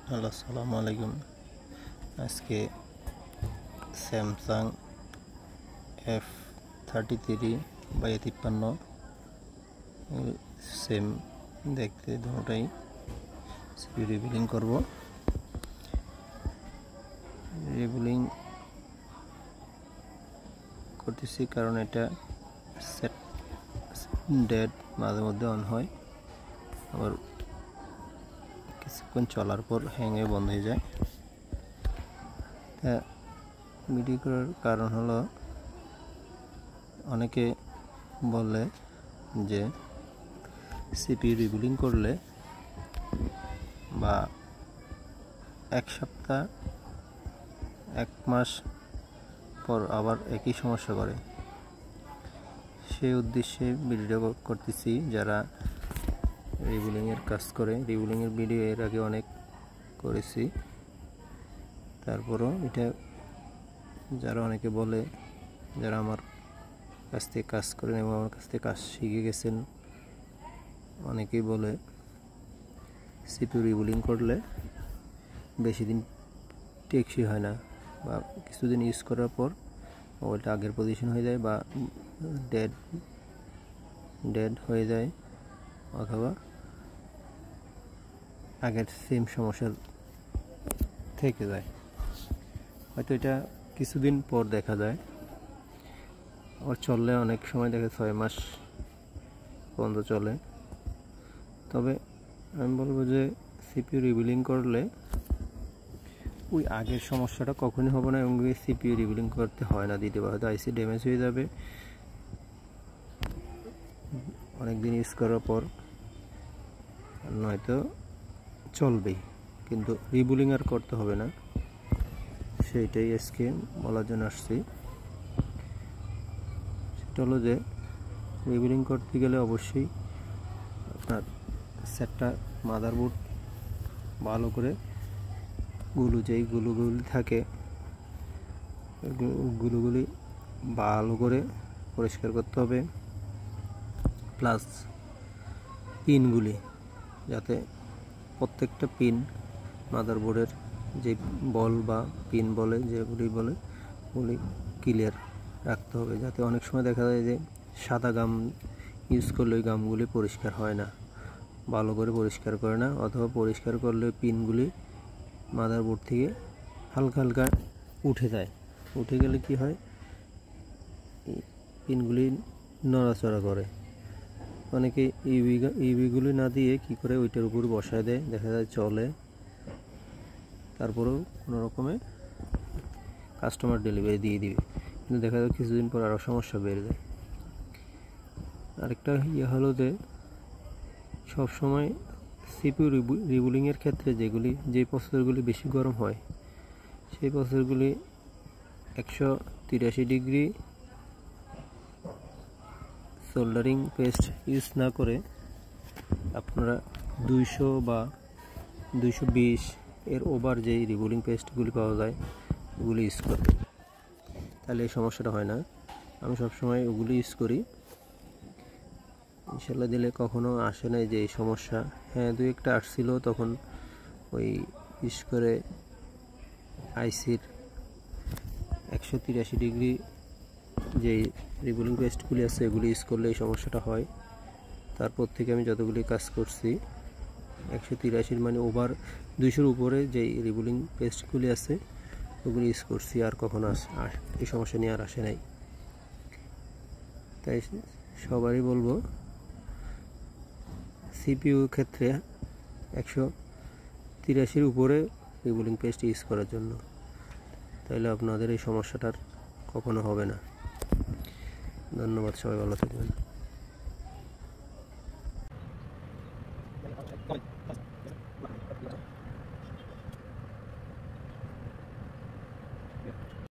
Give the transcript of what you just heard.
Hello, আসসালামু আলাইকুম। আজকে স্যামসাং F33/53 সেম দেখতে দুটোটাই সিপি রিবিলিং করব। রিবিলিং করতেছি কারণ এটা সেট ডেড মাঝে মধ্যে অন হয়, আবার কিছুক্ষণ চলার পর হ্যাং হয়ে বন্ধ হয়ে যায়। তা ভিডিও করার কারণ হলো, অনেকে বলে যে সিপি রিবিলিং করলে বা এক সপ্তাহ এক মাস পর আবার একই সমস্যা করে। সেই উদ্দেশ্যে ভিডিও করতেছি। যারা রিবিলিংয়ের কাজ করে, রিবিলিংয়ের ভিডিও এর আগে অনেক করেছি, তারপরও এটা যারা অনেকে বলে, যারা আমার কাছ থেকে কাজ করেন এবং আমার কাছ থেকে কাজ শিখে গেছেন, অনেকেই বলে সিপি রিবিলিং করলে বেশি দিন টেকসই হয় না, বা কিছুদিন ইউজ করার পর মোবাইলটা আগের পজিশন হয়ে যায় বা ডেড হয়ে যায়, অথবা আগের সেম সমস্যা থেকে যায়। হয়তো এটা কিছুদিন পর দেখা যায়, আবার চললে অনেক সময় দেখে 6 মাস পর্যন্ত চলে। তবে আমি বলবো যে সিপিইউ রিবিলিং করলে ওই আগের সমস্যাটা কখনই হবে না, এবং সিপিইউ রিবিলিং করতে হয় না দিতে পারে। হয়তো আইসি ড্যামেজ হয়ে যাবে অনেকদিন ইউজ করার পর, নয়তো চলবেই, কিন্তু রিবিলিং আর করতে হবে না। সেইটাই আজকে বলার জন্য আসছি। সেটা হলো যে রিবিলিং করতে গেলে অবশ্যই আপনার সেটটা মাদারবোর্ড ভালো করে যেই গুলোগুলি থাকে গুলোগুলি ভালো করে পরিষ্কার করতে হবে, প্লাস পিনগুলি, যাতে প্রত্যেকটা পিন মাদারবোর্ডের যে বল বা পিন বলে যেগুলি বলে ওগুলি ক্লিয়ার রাখতে হবে। যাতে অনেক সময় দেখা যায় যে সাদা গাম ইউজ করলে ওই গামগুলি পরিষ্কার হয় না, ভালো করে পরিষ্কার করে না, অথবা পরিষ্কার করলে পিনগুলি মাদারবোর্ড থেকে হালকা হালকা উঠে যায়। উঠে গেলে কি হয়, পিনগুলি নড়াচড়া করে। অনেকে ইউভিগুলি না দিয়ে কি করে ওইটার উপর বসায় দেয়, দেখা যায় চলে, তারপরেও কোনো রকমে কাস্টমার ডেলিভারি দিয়ে দিবে, কিন্তু দেখা যায় কিছুদিন পর আরও সমস্যা বেড়ে যায়। আরেকটা হলো যে সবসময় সিপিইউ রিবিলিংয়ের ক্ষেত্রে যে প্রসেসরগুলি বেশি গরম হয়, সেই প্রসেসরগুলি 183 ডিগ্রি সোল্ডারিং পেস্ট ইউজ না করে আপনারা 200 বা 220 এর ওভার যেই রিবিলিং পেস্টগুলি পাওয়া যায় ওগুলি ইউজ করবে, তাহলে এই সমস্যাটা হয় না। আমি সবসময় ওগুলি ইউজ করি, ইনশাল্লাহ দিলে কখনো আসে নাই যে এই সমস্যা। হ্যাঁ, 2-1টা আসছিল, তখন ওই ইউজ করে আইসির 183 ডিগ্রি যেই রিবিলিং পেস্টগুলি আছে এগুলি ইউজ করলে এই সমস্যাটা হয়। তারপর থেকে আমি যতগুলি কাজ করছি 183 মানে ওভার 200-র উপরে যেই রিবিলিং পেস্টগুলি আছে ওগুলি ইউজ করছি, আর কখনো এই সমস্যা নিয়ে আর আসে নাই। তাই সবারই বলবো সিপিইউ ক্ষেত্রে 183-র উপরে রিবিলিং পেস্ট ইউজ করার জন্য, তাহলে আপনাদের এই সমস্যাটার কখনো হবে না। ধন্যবাদ, সবাই ভালো থাকবেন।